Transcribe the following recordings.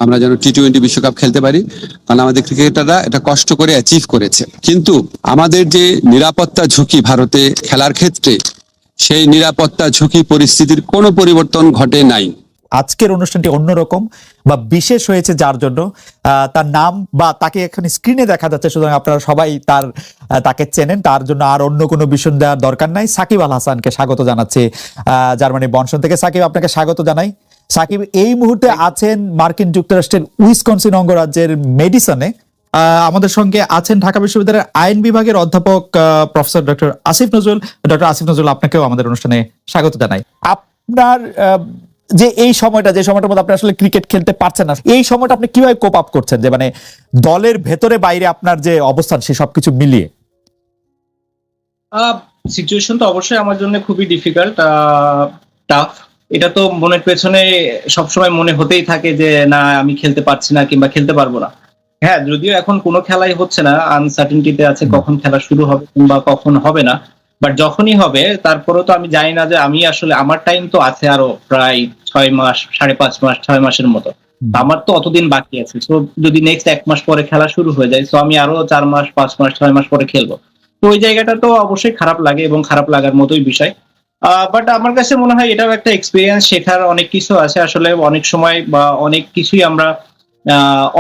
আমরা যেন টি-20 বিশ্বকাপ খেলতে পারি, কারণ আমাদের ক্রিকেটাররা এটা কষ্ট করে অ্যাচিভ করেছে। কিন্তু আমাদের যে নিরাপত্তা ঝুঁকি ভারতে খেলার ক্ষেত্রে, সেই নিরাপত্তা ঝুঁকি পরিস্থিতির কোনো পরিবর্তন ঘটে নাই। আজকের অনুষ্ঠানটি অন্যরকম বা বিশেষ হয়েছে যার জন্য তার নাম বা তাকে এখানে স্ক্রিনে দেখা যাচ্ছে, সুতরাং আপনারা সবাই তাকে চেনেন, তার জন্য আর অন্য কোনো বিষয় দেওয়ার দরকার নাই। সাকিব আল হাসানকে স্বাগত জানাচ্ছি জার্মানি বনসন থেকে। সাকিব, আপনাকে স্বাগত জানাই। সাকিব এই মুহূর্তে আছেন মার্কিন যুক্তরাষ্ট্রের উইসকনসিন অঙ্গরাজ্যের মেডিসনে। আমাদের সঙ্গে আছেন ঢাকা বিশ্ববিদ্যালয়ের আইন বিভাগের অধ্যাপক professor doctor Asif Nazrul. Doctor Asif Nazrul, আপনাকেও আমাদের অনুষ্ঠানে স্বাগত জানাই। আপনার যে এই সময়টা, যে সময়টার মধ্যে আপনি আসলে ক্রিকেট খেলতে পারছেন না, এই সময়টা আপনি কিভাবে কোপ আপ করছেন, যে মানে দলের ভেতরে বাইরে আপনার যে অবস্থান সে সবকিছু মিলিয়ে? সিচুয়েশন তো অবশ্যই আমার জন্য খুবই ডিফিকাল্ট, টাফ। এটা তো মনের পেছনে সবসময় মনে হতেই থাকে যে না, আমি খেলতে পারছি না কিংবা খেলতে পারবো না। হ্যাঁ, যদিও এখন কোনো খেলাই হচ্ছে না, আনসার্টেনটিতে আছে কখন খেলা শুরু হবে কিংবা কখন হবে না। বাট যখনই হবে তারপরেও তো আমি জানি না যে আমি আসলে, আমার টাইম তো আছে আরো প্রায় 6 মাস, 5.5 মাস, 6 মাসের মতো। আমার তো অতদিন বাকি আছে। সো যদি নেক্সট 1 মাস পরে খেলা শুরু হয়ে যায়, সো আমি আরো 4 মাস, 5 মাস, 6 মাস পরে খেলবো। তো ওই জায়গাটা তো অবশ্যই খারাপ লাগে এবং খারাপ লাগার মতোই বিষয়। বাট আমার কাছে মনে হয় এটাও একটা এক্সপিরিয়েন্স, শেখার অনেক কিছু আছে। আসলে অনেক সময় বা অনেক কিছুই আমরা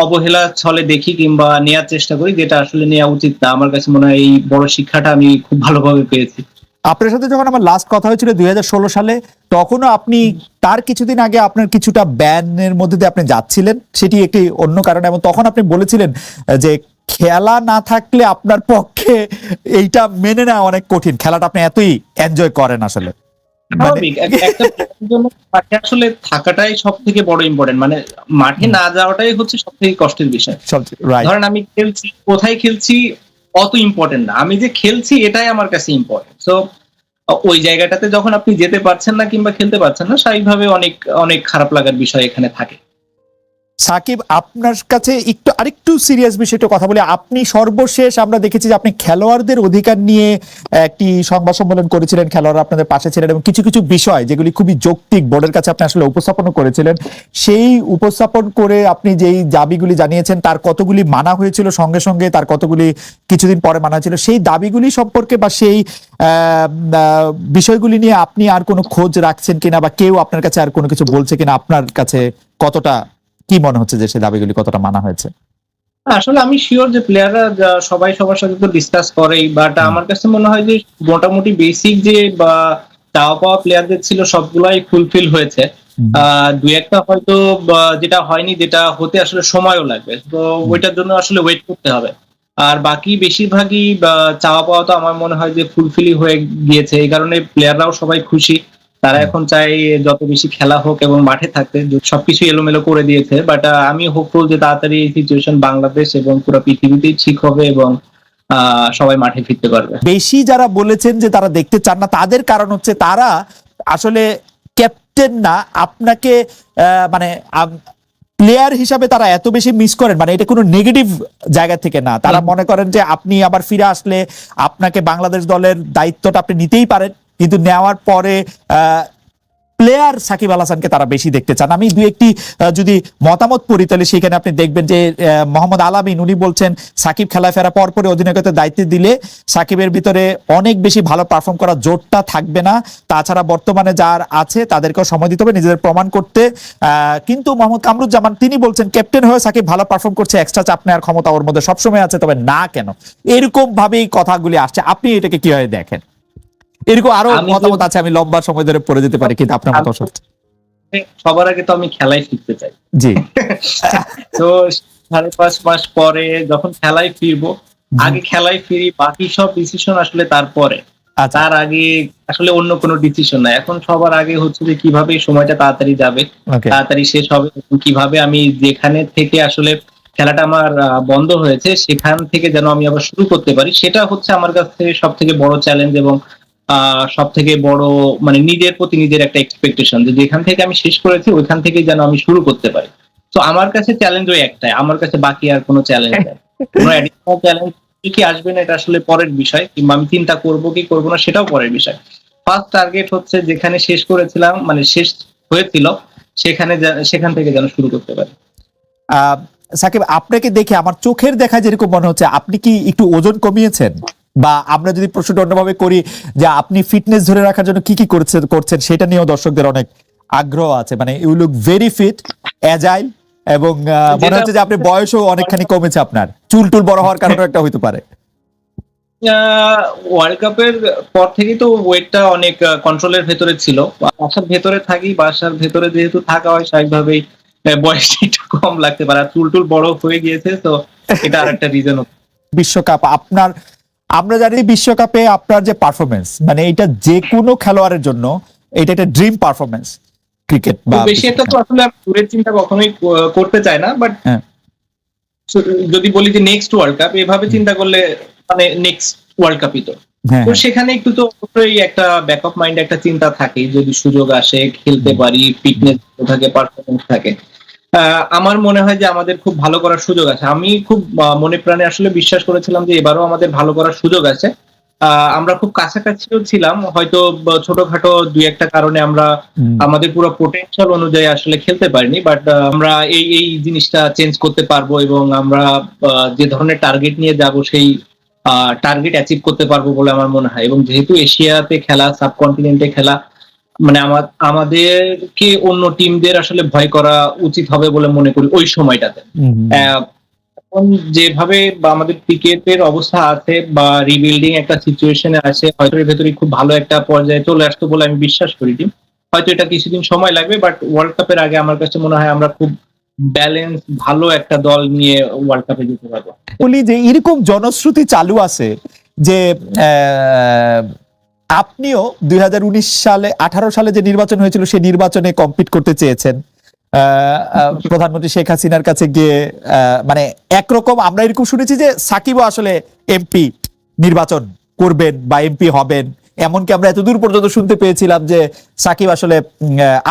অবহেলা ছলে দেখি কিংবা নেওয়ার চেষ্টা করি, যেটা আসলে নেওয়া উচিত না। আমার কাছে মনে হয় এই বড় শিক্ষাটা আমি খুব ভালোভাবে পেয়েছি। আপনার সাথে যখন আমার লাস্ট কথা হয়েছিল 2016 সালে, তখনও আপনি তার কিছুদিন আগে আপনার কিছুটা ব্যানের মধ্যে দিয়ে আপনি যাচ্ছিলেন, সেটি একটি অন্য কারণে, এবং তখন আপনি বলেছিলেন যে খেলা না থাকলে আপনার পক্ষে এইটা মেনে নেওয়া অনেক কঠিন, খেলাটা আপনি এতই এনজয় করেন আসলে। একটা জন্য মাঠে আসলে থাকাটাই সব থেকে বড় ইম্পর্টেন্ট, মানে মাঠে না যাওয়াটাই হচ্ছে সব থেকে কষ্টের বিষয়। ধরেন আমি খেলছি, কোথায় খেলছি অত ইম্পর্টেন্ট না, আমি যে খেলছি এটাই আমার কাছে ইম্পর্টেন্ট। সো ওই জায়গাটাতে যখন আপনি যেতে পারছেন না কিংবা খেলতে পারছেন না, স্বাভাবিকভাবে অনেক অনেক খারাপ লাগার বিষয় এখানে থাকে। সাকিব, আপনার কাছে আরেকটু সিরিয়াস বিষয়টা কথা বলি। আপনি সর্বশেষ আমরা দেখেছি যে আপনি খেলোয়াড়দের অধিকার নিয়ে একটি সংবাদ সম্মেলন করেছিলেন, খেলোয়াড়রা আপনাদের পাশে ছিলেন এবং কিছু কিছু বিষয় যেগুলি খুবই যৌক্তিক বোর্ডের কাছে আপনি আসলে উপস্থাপন করেছিলেন। সেই উপস্থাপন করে আপনি যেই দাবিগুলি জানিয়েছেন তার কতগুলি মানা হয়েছিল সঙ্গে সঙ্গে, তার কতগুলি কিছুদিন পরে মানা হয়েছিল। সেই দাবিগুলি সম্পর্কে বা সেই বিষয়গুলি নিয়ে আপনি আর কোনো খোঁজ রাখছেন কিনা, বা কেউ আপনার কাছে আর কোনো কিছু বলছে কিনা, আপনার কাছে কতটা কি মনে হচ্ছে যে সেই দাবিগুলি কতটা মানা হয়েছে? আসলে আমি শিওর যে প্লেয়াররা সবাই সবার সাথে তো ডিসকাস করেই, বাট আমার কাছে মনে হয় যে মোটামুটি বেসিক যে বা চাওয়া পাওয়া প্লেয়ারদের ছিল সবগুলাই ফুলফিল হয়েছে। দুই একটা হয়তো যেটা হয়নি, যেটা হতে আসলে সময়ও লাগবে, তো ওইটার জন্য আসলে ওয়েট করতে হবে। আর বাকি বেশিরভাগই চাওয়া পাওয়া তো আমার মনে হয় যে ফুলফিলই হয়ে গিয়েছে। এই কারণে প্লেয়াররাও সবাই খুশি, তারা এখন চাই যত বেশি খেলা হোক এবং মাঠে থাকতে। সবকিছু এলোমেলো করে দিয়েছে, বাট আমি হোপফুল যে তাড়াতাড়ি এই সিচুয়েশন বাংলাদেশ এবং পুরো পৃথিবীতেই ঠিক হবে এবং সবাই মাঠে ফিরতে পারবে। বেশি যারা বলেছেন যে তারা দেখতে চান না, তাদের কারণ হচ্ছে তারা আসলে ক্যাপ্টেন না, আপনাকে মানে প্লেয়ার হিসাবে তারা এত বেশি মিস করেন, মানে এটা কোনো নেগেটিভ জায়গা থেকে না। তারা মনে করেন যে আপনি আবার ফিরে আসলে আপনাকে বাংলাদেশ দলের দায়িত্বটা আপনি নিতেই পারেন, কিন্তু নেওয়ার পরে প্লেয়ার সাকিব আল হাসানকে তারা বেশি দেখতে চান। আমি দুই একটি যদি মতামত পড়ি তাহলে সেখানে আপনি দেখবেন যে মোহাম্মদ আলামিন উনি বলছেন সাকিব খেলায় ফেরা পর পরে অধিনায়কত্বের দায়িত্ব দিলে সাকিবের ভিতরে অনেক বেশি ভালো পারফর্ম করার জোরটা থাকবে না, তাছাড়া বর্তমানে যার আছে তাদেরকেও সময় দিতে হবে নিজেদের প্রমাণ করতে। কিন্তু মোহাম্মদ কামরুজ্জামান তিনি বলছেন ক্যাপ্টেন হয়ে সাকিব ভালো পারফর্ম করছে, এক্সট্রা চাপ নেওয়ার ক্ষমতা ওর মধ্যে সবসময় আছে, তবে না কেন, এরকম ভাবেই কথাগুলি আসছে। আপনি এটাকে কিভাবে দেখেন? এরকম আরো মতামত আছে, আমি লম্বা সময় ধরে পড়ে যেতে পারি, কিন্তু আপনার মতামত। সবার আগে তো আমি খেলাই শিখতে চাই। জি। তো 5.5 মাস পরে যখন খেলায় ফিরবো, আগে খেলায় ফিরি, বাকি সব ডিসিশন আসলে তারপরে। তার আগে আসলে অন্য কোনো ডিসিশন না। এখন সবার আগে হচ্ছে যে কিভাবে সময়টা তাড়াতাড়ি যাবে, তাড়াতাড়ি শেষ হবে, কিভাবে আমি যেখানে থেকে আসলে খেলাটা আমার বন্ধ হয়েছে সেখান থেকে যেন আমি আবার শুরু করতে পারি, সেটা হচ্ছে আমার কাছে সব থেকে বড় চ্যালেঞ্জ এবং সব থেকে বড় মানে নিজের প্রতি নিজের একটা এক্সপেকটেশন, যে যেখান থেকে আমি শেষ করেছি ওইখান থেকে যেন আমি শুরু করতে পারি। তো আমার কাছে চ্যালেঞ্জ ওই একটাই, আমার কাছে বাকি আর কোনো চ্যালেঞ্জ নেই। কোনো অ্যাডিশনাল চ্যালেঞ্জ কি আসবে না এটা আসলে পরের বিষয়, কিংবা আমি চিন্তা করবো কি করবো না সেটাও পরের বিষয়। ফার্স্ট টার্গেট হচ্ছে যেখানে শেষ করেছিলাম, মানে শেষ হয়েছিল সেখান থেকে যেন শুরু করতে পারি। সাকিব, আপনাকে দেখে আমার চোখের দেখা যেরকম মনে হচ্ছে আপনি কি একটু ওজন কমিয়েছেন, বা আমরা যদি প্রশ্নটা অন্যভাবে করি যে আপনি ফিটনেস ধরে রাখার জন্য কি কি করছেন সেটা নিয়েও দর্শকদের অনেক আগ্রহ আছে। মানে you look very fit, agile, এবং মনে হচ্ছে যে আপনি বয়সও অনেকখানি কমেছে, আপনার চুল টুল বড় হওয়ার কারণে একটা হইতে পারে। ওয়ার্ল্ড কাপের পর থেকেই তো ওয়েটটা অনেক কন্ট্রোলের ভেতরে ছিল। বাসার ভেতরে থাকি, বাসার ভেতরে যেহেতু থাকা হয় স্বাভাবিকভাবেই বয়সটা একটু কম লাগতে পারে, আর চুল টুল বড় হয়ে গিয়েছে, তো এটা আর একটা রিজন। বিশ্বকাপ আপনার, আমরা জানি বিশ্বকাপে আপনার যে পারফরমেন্স, মানে এটা যে কোনো খেলোয়াড়ের জন্য এটা একটা ড্রিম পারফরমেন্স ক্রিকেট বা বেশি একটা তো আসলে আমি দূরের চিন্তা কখনোই করতে চাই না, বাট হ্যাঁ। যদি বলি যে নেক্সট ওয়ার্ল্ড কাপ, এভাবে চিন্তা করলে মানে নেক্সট ওয়ার্ল্ড কাপই তো। হ্যাঁ, তো সেখানে একটু তো অবশ্যই একটা ব্যাকআপ মাইন্ড একটা চিন্তা থাকে, যদি সুযোগ আসে খেলতে পারি, ফিটনেস থাকে, পারফরমেন্স থাকে। আমার মনে হয় যে আমাদের খুব ভালো করার সুযোগ আছে। আমি খুব মনে প্রাণে আসলে বিশ্বাস করেছিলাম যে এবারও আমাদের ভালো করার সুযোগ আছে। আমরা খুব কাছাকাছিও ছিলাম, হয়তো ছোটখাটো দুই একটা কারণে আমরা আমাদের পুরো পোটেনশিয়াল অনুযায়ী আসলে খেলতে পারিনি, বাট আমরা এই জিনিসটা চেঞ্জ করতে পারবো, এবং আমরা যে ধরনের টার্গেট নিয়ে যাব সেই টার্গেট অ্যাচিভ করতে পারবো বলে আমার মনে হয়। এবং যেহেতু এশিয়াতে খেলা, সাবকন্টিনেন্টে খেলা, মানে আমাদেরকে অন্য টিমদের আসলে ভয় করা উচিত হবে বলে মনে করি ওই সময়টাতে। এখন যেভাবে আমাদের ক্রিকেটের অবস্থা আছে বা রিবিল্ডিং একটা সিচুয়েশনে আছে, হয়তো এর ভেতরে খুব ভালো একটা পর্যায়ে চলে আসতো বলে আমি বিশ্বাস করি টিম। হয়তো এটা কিছুদিন সময় লাগবে, বাট ওয়ার্ল্ড কাপের আগে আমার কাছে মনে হয় আমরা খুব ব্যালেন্স ভালো একটা দল নিয়ে ওয়ার্ল্ড কাপে যেতে পারবো। বলি যে এরকম জনশ্রুতি চালু আছে যে আপনিও 2019 সালে 18 সালে যে নির্বাচন হয়েছিল সেই নির্বাচনে কম্পিট করতে চেয়েছেন প্রধানমন্ত্রী শেখ হাসিনার কাছে গিয়ে। মানে একরকম আমরা এরকম শুনেছি যে সাকিবও আসলে এমপি নির্বাচন করবেন বা এমপি হবেন, এমনকি আমরা এতদূর পর্যন্ত শুনতে পেয়েছিলাম যে সাকিব আসলে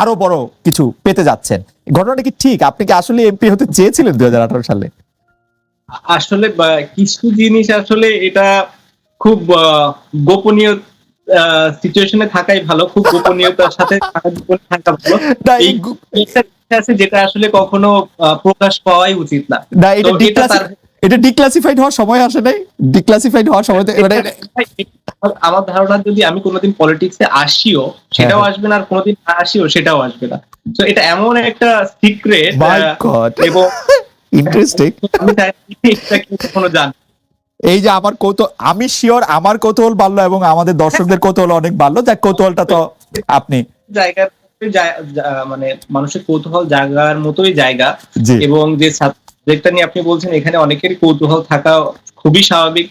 আরো বড় কিছু পেতে যাচ্ছেন। ঘটনাটা কি ঠিক? আপনি কি আসলে এমপি হতে চেয়েছিলেন 2018 সালে? আসলে কিছু জিনিস আসলে এটা খুব গোপনীয় সিচুয়েশনে থাকাই ভালো, খুব গোপনীয়তার সাথে থাকা ভালো। এই আছে যেটা আসলে কখনো প্রকাশ পাওয়াই উচিত না। না, এটা ডিক্লাসিফাইড হওয়ার সময় আসে নাই? ডিক্লাসিফাইড হওয়ার সময় মানে আমার ধারণা যদি আমি কোনোদিন পলিটিক্সে আসিও সেটাও আসবে না, আর কোনোদিন না আসিও সেটাও আসবে না। তো এটা এমন একটা সিক্রেট, এবং ইন্টারেস্টিং। কখনো জান এই যে আমার কৌতূহল, আমি শিওর আমার কৌতূহল বাড়লো এবং আমাদের দর্শকদের কৌতূহল অনেক বাড়লো। যাক, কৌতূহলটা তো আপনি জায়গার মানে মানুষের কৌতূহল জায়গার মতোই জায়গা, এবং যে সাবজেক্টটা নিয়ে আপনি বলছেন এখানে অনেকেরই কৌতূহল থাকা খুবই স্বাভাবিক।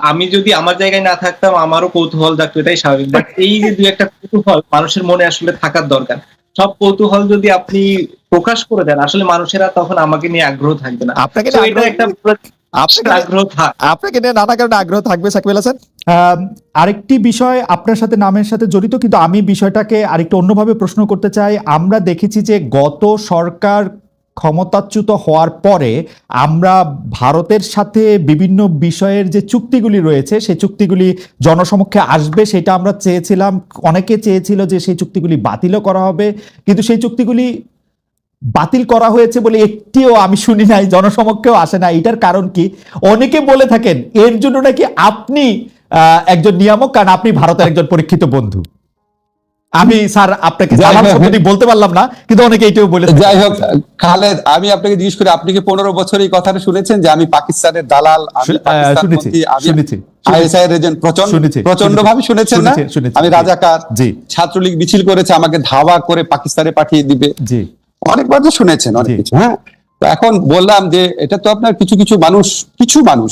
আমি যদি আমার জায়গায় না থাকতাম আমারও কৌতূহল থাকতো, এটাই স্বাভাবিক। বাট এই যে দুই একটা কৌতূহল মানুষের মনে আসলে থাকার দরকার, সব কৌতূহল যদি আপনি প্রকাশ করে দেন আসলে মানুষেরা তখন আমাকে নিয়ে আগ্রহ থাকবে না। আপনাকে আপনাকে নিয়ে নানা কারণে আগ্রহ থাকবে সাকিব আল হাসান। আরেকটি বিষয় আপনার সাথে নামের সাথে জড়িত, কিন্তু আমি বিষয়টাকে আরেকটু অন্যভাবে প্রশ্ন করতে চাই। আমরা দেখেছি যে গত সরকার ক্ষমতাচ্যুত হওয়ার পরে আমরা ভারতের সাথে বিভিন্ন বিষয়ের যে চুক্তিগুলি রয়েছে সেই চুক্তিগুলি জনসমক্ষে আসবে, সেটা আমরা চেয়েছিলাম। অনেকে চেয়েছিল যে সেই চুক্তিগুলি বাতিলও করা হবে, কিন্তু সেই চুক্তিগুলি বাতিল করা হয়েছে বলে একটিও আমি শুনি নাই, জনসমক্ষেও আসে না। এটার কারণ কি? অনেকে বলে থাকেন এর জন্য নাকি আপনি একজন নিয়ামক, কারণ আপনি ভারতের একজন পরীক্ষিত বন্ধু। আমি স্যার আপনাকে বলতে পারলাম না, কিন্তু অনেকে এইটাও বলে। যাই হোক খালেদ, আমি আপনাকে জিজ্ঞেস করি, আপনি কি 15 বছর এই কথাটা শুনেছেন যে আমি পাকিস্তানের দালাল, আইএসআই এর এজেন্ট? প্রচন্ড ভাবে শুনেছেন না? আমি রাজাকার, ছাত্রলীগ মিছিল করেছে আমাকে ধাওয়া করে পাকিস্তানে পাঠিয়ে দিবে, অনেকবার তো শুনেছেন অনেক কিছু। হ্যাঁ, তো এখন বললাম যে এটা তো আপনার কিছু মানুষ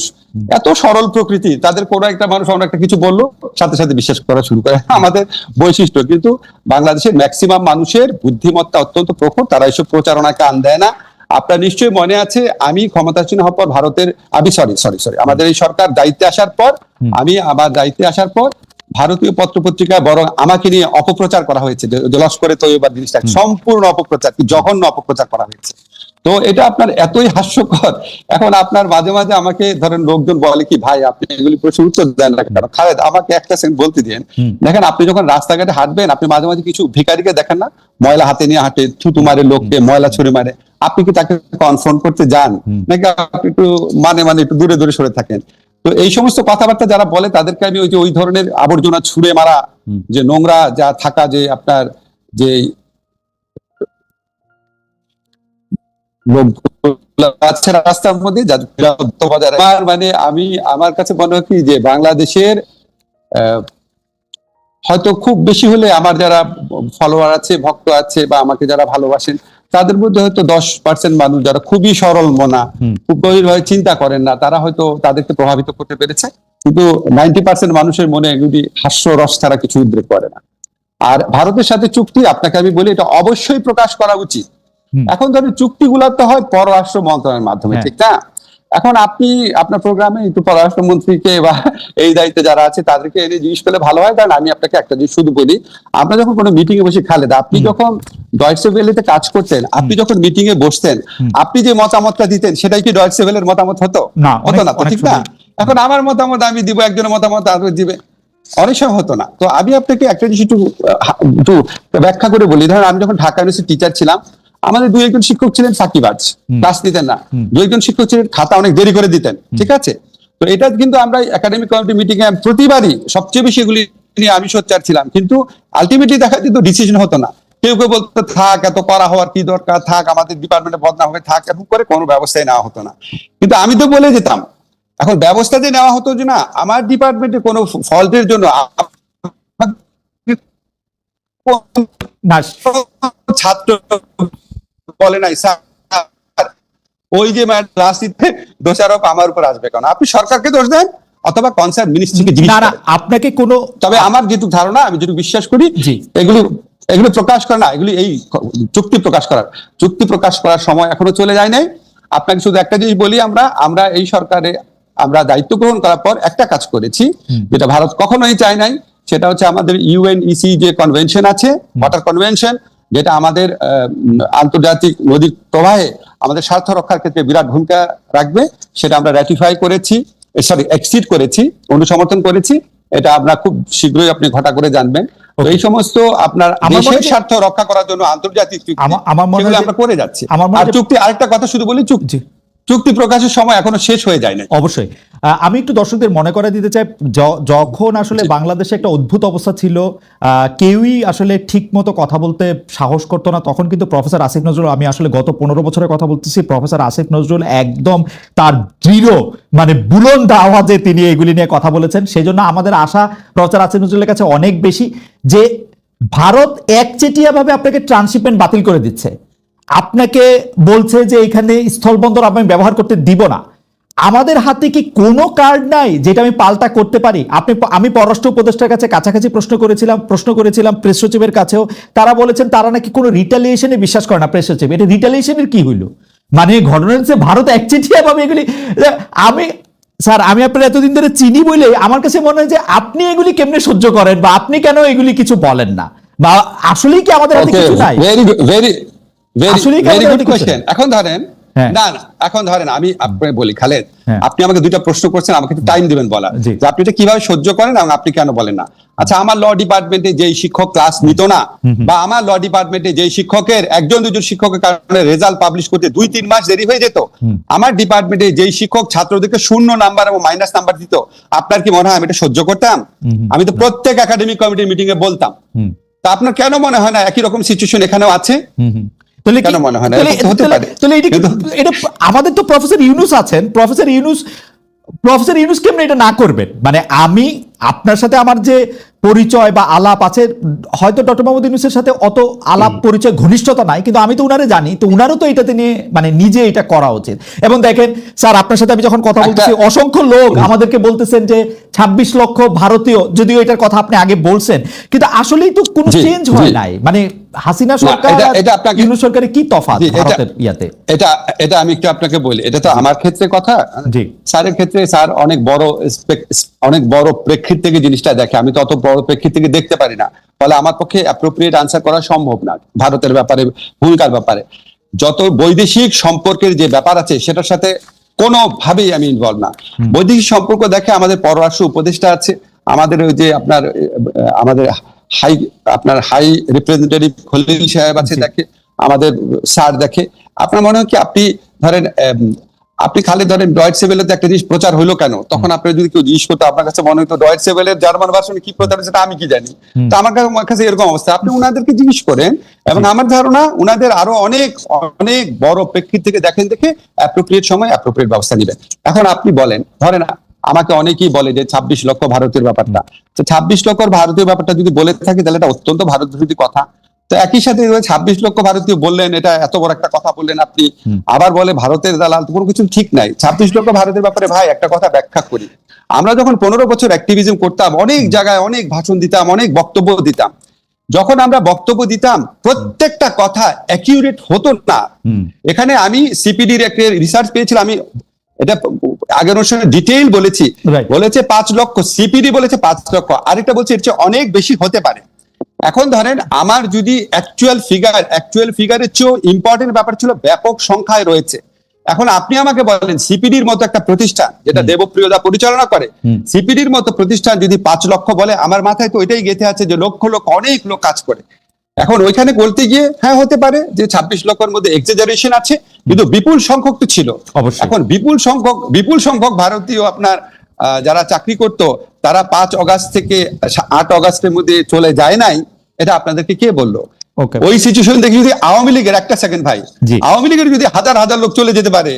এত সরল প্রকৃতি, তাদের কোনো একটা মানুষ অন্য একটা কিছু বললো সাথে সাথে বিশ্বাস করা শুরু করে, আমাদের বৈশিষ্ট্য। কিন্তু বাংলাদেশের ম্যাক্সিমাম মানুষের বুদ্ধিমত্তা অত্যন্ত প্রখর, তারা এইসব প্রচারণায় কান দেয় না। আপনার নিশ্চয়ই মনে আছে আমি ক্ষমতাসীন হওয়ার পর আমাদের এই সরকার দায়িত্বে আসার পর, আমার দায়িত্বে আসার পর ভারতীয় পত্রপত্রিকায় বরং আমাকে নিয়ে অপপ্রচার করা হয়েছে, যে লস্করে তৈয়বা জিনিসটা সম্পূর্ণ অপপ্রচার, কি জঘন্য অপপ্রচার করা হয়েছে। তো এটা আপনার এতই হাস্যকর। এখন আপনার মাঝে মাঝে আমাকে ধরেন লোকজন বলে কি ভাই আপনি এগুলি প্রশ্ন উত্তর দেন না কেন? খালেদ আমাকে একটা সেকেন্ড বলতে দিন। দেখেন আপনি যখন রাস্তাঘাটে হাঁটবেন আপনি মাঝে মাঝে কিছু ভিখারিকে দেখেন না, ময়লা হাতে নিয়ে হাঁটে, থুতু মারে লোককে, ময়লা ছুঁড়ে মারে, আপনি কি তাকে কনফ্রন্ট করতে যান নাকি আপনি একটু মানে একটু দূরে দূরে সরে থাকেন? তো এই সমস্ত কথাবার্তা যারা বলে তাদেরকে আমি ওই ধরনের আবর্জনা ছুঁড়ে মারা, যে নোংরা যা থাকা, যে আপনার যে রাস্তার মধ্যে মানে আমার কাছে মনে হয় কি যে বাংলাদেশের হয়তো খুব বেশি হলে আমার যারা ফলোয়ার আছে, ভক্ত আছে বা আমাকে যারা ভালোবাসেন তাদের মধ্যে হয়তো 10% মানুষ যারা খুবই সরল মনা, খুব গভীরভাবে চিন্তা করেন না, তারা হয়তো তাদেরকে প্রভাবিত করতে পেরেছে। কিন্তু 90% মানুষের মনে এগুলি হাস্যরস ছাড়া কিছু উদ্রেক করে না। আর ভারতের সাথে চুক্তি আপনাকে আমি বলি এটা অবশ্যই প্রকাশ করা উচিত। এখন ধরেন চুক্তিগুলো তো হয় পররাষ্ট্র মন্ত্রণালয়ের মাধ্যমে, ঠিক না? এখন আপনি আপনার প্রোগ্রামে একটু পররাষ্ট্রমন্ত্রীকে বা এই দায়িত্বে যারা আছে তাদেরকে এনে জিজ্ঞেস করলে ভালো হয়। কারণ আমি আপনাকে একটা জিনিস শুধু বলি, আমরা যখন কোনো মিটিং এ বসে, খালেদ আপনি যখন ডয়েচে ভেলেতে কাজ করতেন, আপনি যখন মিটিং এ বসতেন, আপনি যে মতামতটা দিতেন সেটাই কি ডয়েচে ভেলের মতামত হতো? হতো না তো, ঠিক না? এখন আমার মতামত আমি দিব, একজনের মতামত আরেকজন দিবে, অনেক সময় হতো না। তো আমি আপনাকে একটা জিনিস একটু ব্যাখ্যা করে বলি। ধরেন আমি যখন ঢাকা ইউনিভার্সিটি টিচার ছিলাম, আমাদের 2-1 শিক্ষক ছিলেন সাকিবাজ, ক্লাস নিতেন না। 2-1 শিক্ষক ছিলেন খাতা অনেক দেরি করে দিতেন, ঠিক আছে? তো এটা কিন্তু আমরা একাডেমিক কমিটি মিটিং এ প্রতিবারই সবচেয়ে বেশি এগুলি নিয়ে আমি সোচ্চার ছিলাম, কিন্তু আলটিমেটলি দেখা যেত ডিসিশন হতো না। কেউ কেউ বলতো থাক, এত করা হওয়ার কি দরকার, থাক আমাদের ডিপার্টমেন্টে বদনাম হবে, থাক, এরকম করে কোনো ব্যবস্থাই নেওয়া হতো না। কিন্তু আমি তো বলে যেতাম, এখন ব্যবস্থা যে নেওয়া হতো যে না আমার ডিপার্টমেন্টে কোনো ফল্টের জন্য ছাত্র বলে নাই স্যার ওই যে রাজনীতিতে দোষারোপ আমার উপর আসবে কেন? আপনি সরকারকে দোষ দেন অথবা কনসার্ন মিনিস্ট্রিকে জিজ্ঞেস করেন। আপনাকে কোনো, তবে আমার যেটুকু ধারণা, আমি যেটুকু বিশ্বাস করি, এগুলো প্রকাশ করা না, এগুলি এই চুক্তি প্রকাশ করার সময় এখনো চলে যায় নাই। আপনাকে শুধু একটা জিনিস বলি, আমরা এই সরকারে আমরা দায়িত্ব গ্রহণ করার পর একটা কাজ করেছি যেটা ভারত কখনোই চায় নাই। সেটা হচ্ছে আমাদের ইউএনইসি যে কনভেনশন আছে, ওয়াটার কনভেনশন, যেটা আমাদের আন্তর্জাতিক নদীর প্রবাহে আমাদের স্বার্থ রক্ষার ক্ষেত্রে বিরাট ভূমিকা রাখবে, সেটা আমরা র্যাটিফাই করেছি, এক্সিড করেছি, অনুসমর্থন করেছি। এটা আমরা খুব শীঘ্রই আপনি ঘটা করে জানবেন। এই সমস্ত আপনার দেশের স্বার্থ রক্ষা করার জন্য আন্তর্জাতিক চুক্তি আমরা করে যাচ্ছি। আর চুক্তি, আরেকটা কথা শুধু বলি, চুক্তি প্রকাশের সময় এখনো শেষ হয়ে যায় না। অবশ্যই আমি একটু দর্শকদের মনে করে দিতে চাই, যখন আসলে বাংলাদেশে একটা অদ্ভুত অবস্থা ছিল, কেউই আসলে ঠিক মতো কথা বলতে সাহস করতো না, তখন কিন্তু প্রফেসর আসিফ নজরুল, আমি আসলে গত 15 বছরের কথা বলতেছি, প্রফেসর আসিফ নজরুল একদম তার দৃঢ় মানে বুলন্দ আওয়াজে তিনি এগুলি নিয়ে কথা বলেছেন। সেই জন্য আমাদের আশা প্রফেসর আসিফ নজরুলের কাছে অনেক বেশি যে ভারত একচেটিয়া ভাবে আপনাকে ট্রান্সশিপমেন্ট বাতিল করে দিচ্ছে, আপনাকে বলছে যে এখানে স্থলবন্দর আমি ব্যবহার করতে দিব না। আমাদের হাতে কি কোনো কার্ড নাই যেটা আমি পাল্টা করতে পারি? আমি পররাষ্ট্র উপদেষ্টার কাছে কাছাকাছি প্রশ্ন করেছিলাম প্রেস সচিবের কাছেও, তারা বলেছেন তারা নাকি কোনো রিটালিয়েশনে বিশ্বাস করে না। প্রেস সচিব, এটা রিটালিয়েশনের কি হইল? মানে ঘটনা হচ্ছে ভারত একচেটিয়া ভাবে এগুলি, স্যার আমি আপনার এতদিন ধরে চিনি বলে আমার কাছে মনে হয় যে আপনি এগুলি কেমনে সহ্য করেন, বা আপনি কেন এগুলি কিছু বলেন না, বা আসলেই কি আমাদের হাতে কিছু নাই? Very good question. এখন ধরেন এখন ধরেন আমি আপনাকে বলি, খালেদ আপনি আমাকে 2টা প্রশ্ন করছেন, আমাকে একটু টাইম দিবেন বলা যে আপনি এটা কিভাবে সহ্য করেন এবং আপনি কেন বলেন না। আচ্ছা, আমার ল ডিপার্টমেন্টে যেই শিক্ষক ক্লাস নিত না, বা আমার ল ডিপার্টমেন্টে যেই শিক্ষকের 1-2 শিক্ষকের কারণে রেজাল্ট পাবলিশ করতে 2-3 মাস দেরি হয়ে যেত, আমার ডিপার্টমেন্টে যেই শিক্ষক ছাত্রদেরকে 0 নাম্বার এবং মাইনাস নাম্বার দিত, আপনার কি মনে হয় আমি এটা সহ্য করতাম? আমি তো প্রত্যেক একাডেমিক কমিটির মিটিং এ বলতাম। তা আপনার কেন মনে হয় না একই রকম সিচুয়েশন এখানেও আছে? কেন মনে হয় না হতে পারে? এটা আমাদের তো প্রফেসর ইউনুস আছেন, প্রফেসর ইউনুস কেমন এটা না করবেন? মানে আমি আপনার সাথে আমার যে পরিচয় বা আলাপ আছে, হয়তো ডক্টর মোহাম্মদ ইউনূসের সাথে অত আলাপ পরিচয় ঘনিষ্ঠতা নাই, কিন্তু আমি তো উনারে জানি, তো উনারও তো এটাতে নিয়ে মানে নিজে এটা করা উচিত। এবং দেখেন স্যার, আপনার সাথে আমি যখন কথা বলতেছি, অসংখ্য লোক আমাদেরকে বলতেছেন যে 26 লক্ষ ভারতীয়, যদিও এটার কথা আপনি আগে বলছেন, কিন্তু আসলেই তো কোনো চেঞ্জ হয় নাই। মানে হাসিনা সরকার ইউনূস সরকারের কি তফাৎ ভারতের ইয়াতে? এটা আমি একটু আপনাকে বলি, এটা তো আমার ক্ষেত্রে কথা, স্যারের ক্ষেত্রে স্যার অনেক বড় প্রেক্ষিত থেকে জিনিসটা দেখে, আমি তো অত বড় প্রেক্ষিত থেকে দেখতে পারি না, ফলে আমার পক্ষে অ্যাপ্রোপ্রিয়েট আনসার করা সম্ভব না ভারতের ব্যাপারে, ভূমিকার ব্যাপারে। যত বৈদেশিক সম্পর্কের যে ব্যাপার আছে সেটার সাথে কোনোভাবেই আমি ইনভলভ না। বৈদেশিক সম্পর্ক দেখে আমাদের পররাষ্ট্র উপদেষ্টা আছে, আমাদের ওই যে আপনার আমাদের হাই রিপ্রেজেন্টেটিভ খলিল সাহেব আছে, দেখে আমাদের স্যার দেখে। আপনার মনে হয় কি আপনি ধরেন আপনি খালি ধরেন ডয়েটসে ওয়েলেতে একটা জিনিস প্রচার হলো কেন, তখন আপনার যদি কেউ জিজ্ঞেস করতো আপনার কাছে মনে হতো ডয়েটসে ওয়েলের জার্মান ভার্সনে কি প্রচার হচ্ছে আমি কি জানি। তো আমার কাছে এরকম অবস্থা, আপনি উনাদেরকে জিজ্ঞেস করেন এবং আমার ধারণা উনাদের আরো অনেক অনেক বড় প্রেক্ষিত থেকে দেখে অ্যাপ্রোপ্রিয়েট সময় অ্যাপ্রোপ্রিয়েট ব্যবস্থা নেবেন। এখন আপনি বলেন, ধরেন আমাকে অনেকেই বলে যে 26 লক্ষ ভারতীয় ব্যাপারটা, তো 26 লক্ষ ভারতীয় ব্যাপারটা যদি বলে থাকি তাহলে এটা অত্যন্ত ভারত বিরোধী কথা। তো একই সাথে 26 লক্ষ ভারতীয় বললেন, এটা এত বড় একটা কথা বললেন আপনি, আবার বলে ভারতের দালাল, কোনো কিছু ঠিক নাই। 26 লক্ষ ভারতের ব্যাপারে ভাই একটা কথা ব্যাখ্যা করি। আমরা যখন 15 বছর অ্যাক্টিভিজম করতাম, অনেক জায়গায় অনেক ভাষণ দিতাম, অনেক বক্তব্য দিতাম, যখন আমরা বক্তব্য দিতাম প্রত্যেকটা কথা অ্যাকিউরেট হতো না। এখানে আমি সিপিডির একটা রিসার্চ পেয়েছিলাম, আমি এটা আগের অনুষ্ঠানে ডিটেইল বলেছি, বলেছে 5 লক্ষ, সিপিডি বলেছে 5 লক্ষ, আরেকটা বলছে এর চেয়ে অনেক বেশি হতে পারে। এখন ধরেন আমার যদি অ্যাকচুয়াল ফিগারের চেয়েও ইম্পর্টেন্ট ব্যাপার ছিল ব্যাপক সংখ্যায় রয়েছে। এখন আপনি আমাকে বলেন সিপিডির মতো একটা প্রতিষ্ঠান যেটা দেবপ্রিয়দা পরিচালনা করে, সিপিডির মতো প্রতিষ্ঠান যদি 5 লক্ষ বলে, আমার মাথায় তো এটাই গেঁথে আছে যে লক্ষ লক্ষ অনেক লোক কাজ করে। এখন ওইখানে বলতে গিয়ে হ্যাঁ হতে পারে যে 26 লক্ষের মধ্যে এক্সাজারেশন আছে, কিন্তু বিপুল সংখ্যক তো ছিল। এখন বিপুল সংখ্যক ভারতীয় আপনার যারা চাকরি করতো তারা 5 অগাস্ট থেকে 8 অগাস্টের মধ্যে চলে যায় নাই, এটা আপনাদেরকে কে বললো? ওই সিচুয়েশন দেখে যদি আওয়ামী লীগের, একটা সেকেন্ড ভাই, আওয়ামী লীগের যদি হাজার হাজার লোক চলে যেতে পারে,